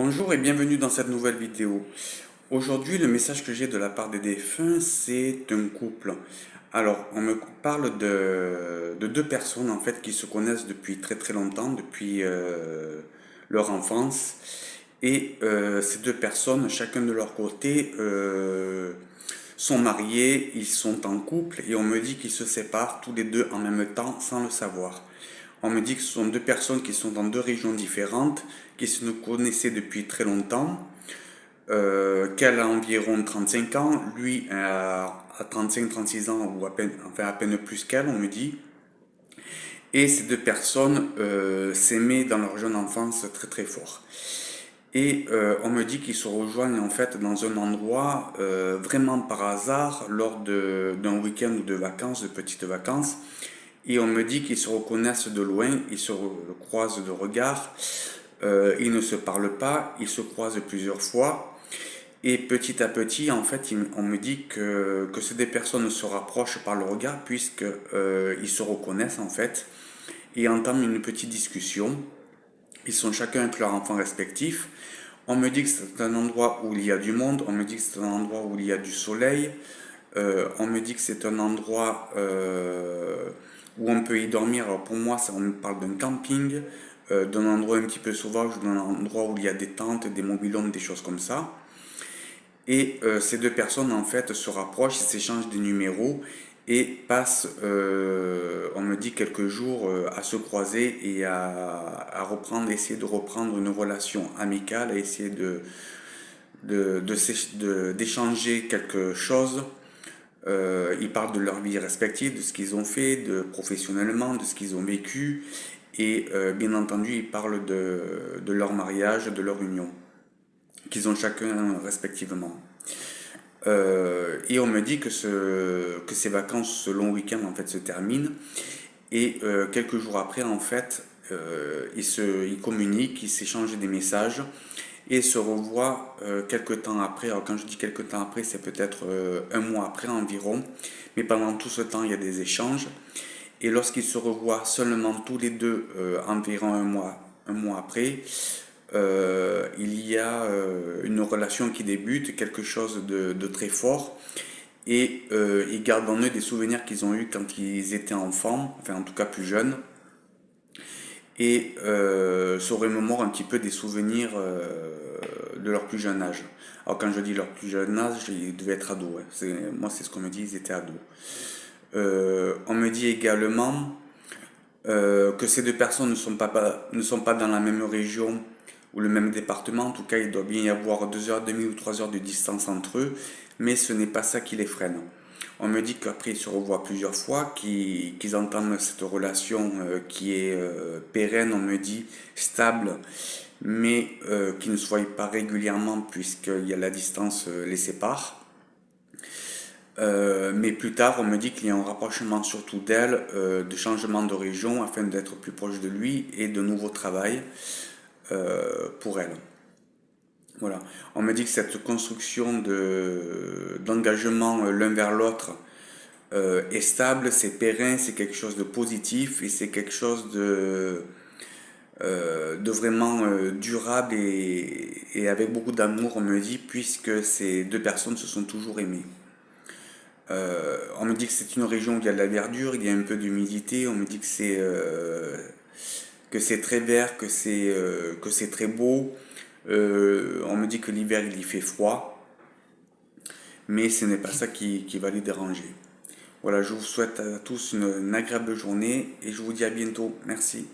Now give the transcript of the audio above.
Bonjour et bienvenue dans cette nouvelle vidéo. Aujourd'hui, le message que j'ai de la part des défunts, c'est un couple. Alors, on me parle de deux personnes en fait qui se connaissent depuis très très longtemps, depuis leur enfance. Et ces deux personnes, chacun de leur côté, sont mariés, ils sont en couple et on me dit qu'ils se séparent tous les deux en même temps sans le savoir. On me dit que ce sont deux personnes qui sont dans deux régions différentes, qui se connaissaient depuis très longtemps, qu'elle a environ 35 ans, lui a 35-36 ans, ou à peine, enfin à peine plus qu'elle, on me dit. Et ces deux personnes s'aimaient dans leur jeune enfance très très fort. Et on me dit qu'ils se rejoignent en fait dans un endroit vraiment par hasard lors d'un week-end ou de vacances, de petites vacances. Et on me dit qu'ils se reconnaissent de loin, ils se croisent de regard, ils ne se parlent pas, ils se croisent plusieurs fois. Et petit à petit, en fait, on me dit que ces deux personnes se rapprochent par le regard puisque ils se reconnaissent en fait et entament une petite discussion. Ils sont chacun avec leur enfant respectif. On me dit que c'est un endroit où il y a du monde, on me dit que c'est un endroit où il y a du soleil, on me dit que c'est un endroit où on peut y dormir. Alors pour moi, ça, on me parle d'un camping, d'un endroit un petit peu sauvage, d'un endroit où il y a des tentes, des mobil-homes, des choses comme ça. Et ces deux personnes, en fait, se rapprochent, s'échangent des numéros et passent, on me dit, quelques jours à se croiser et à reprendre, essayer de reprendre une relation amicale, à essayer d'échanger quelque chose. Ils parlent de leur vie respective, de ce qu'ils ont fait, professionnellement, de ce qu'ils ont vécu. Et bien entendu, ils parlent de leur mariage, de leur union, qu'ils ont chacun respectivement. Et on me dit que ces vacances, ce long week-end en fait se terminent. Et quelques jours après, en fait, ils communiquent, ils s'échangent des messages et se revoient quelques temps après. Alors quand je dis quelques temps après, c'est peut-être un mois après environ. Mais pendant tout ce temps, il y a des échanges. Et lorsqu'ils se revoient seulement tous les deux environ un mois après, il y a une relation qui débute, quelque chose de très fort. Et ils gardent en eux des souvenirs qu'ils ont eus quand ils étaient enfants, enfin en tout cas plus jeunes. Et se remémorent un petit peu des souvenirs de leur plus jeune âge. Alors quand je dis leur plus jeune âge, ils devaient être ados. Hein. Moi c'est ce qu'on me dit, ils étaient ados. On me dit également que ces deux personnes ne sont pas dans la même région ou le même département. En tout cas, il doit bien y avoir 2h30 ou 3 heures de distance entre eux, mais ce n'est pas ça qui les freine. On me dit qu'après ils se revoient plusieurs fois, qu'ils entament cette relation qui est pérenne, on me dit, stable, mais qui ne soit pas régulièrement puisqu'il y a la distance les sépare. Mais plus tard, on me dit qu'il y a un rapprochement surtout d'elle, de changement de région afin d'être plus proche de lui et de nouveau travail pour elle. Voilà. On me dit que cette construction d'engagement l'un vers l'autre est stable, c'est périn, c'est quelque chose de positif et c'est quelque chose de vraiment durable et avec beaucoup d'amour, on me dit, puisque ces deux personnes se sont toujours aimées. On me dit que c'est une région où il y a de la verdure, il y a un peu d'humidité. On me dit que c'est très vert, que c'est très beau. On me dit que l'hiver il y fait froid, mais ce n'est pas ça qui va les déranger. Voilà, je vous souhaite à tous une agréable journée et je vous dis à bientôt. Merci.